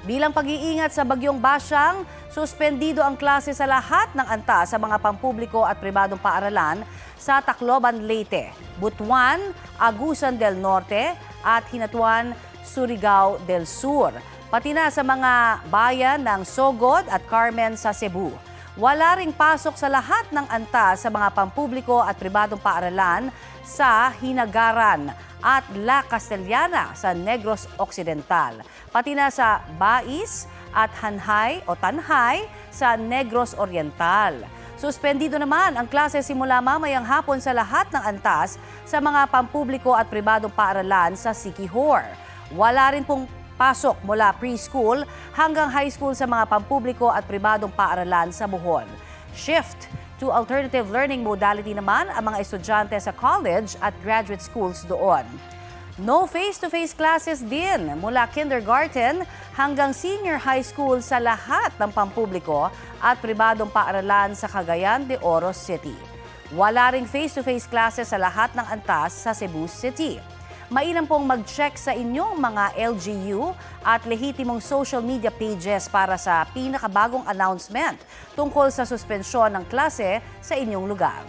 Bilang pag-iingat sa bagyong Basyang, suspendido ang klase sa lahat ng antas sa mga pampubliko at pribadong paaralan sa Tacloban, Leyte, Butuan, Agusan del Norte at Hinatuan, Surigao del Sur, pati na sa mga bayan ng Sogod at Carmen sa Cebu. Wala ring pasok sa lahat ng antas sa mga pampubliko at pribadong paaralan sa Hinagaran at La Castellana sa Negros Occidental, pati na sa Bais at Hanhay o Tanhay sa Negros Oriental. Suspendido naman ang klase simula mamayang hapon sa lahat ng antas sa mga pampubliko at pribadong paaralan sa Siquijor. Wala rin pong pasok mula preschool hanggang high school sa mga pampubliko at pribadong paaralan sa Bohol. Shift to alternative learning modality naman ang mga estudyante sa college at graduate schools doon. No face-to-face classes din mula kindergarten hanggang senior high school sa lahat ng pampubliko at pribadong paaralan sa Cagayan de Oro City. Wala ring face-to-face classes sa lahat ng antas sa Cebu City. Mainam pong mag-check sa inyong mga LGU at lehitimong social media pages para sa pinakabagong announcement tungkol sa suspensyon ng klase sa inyong lugar.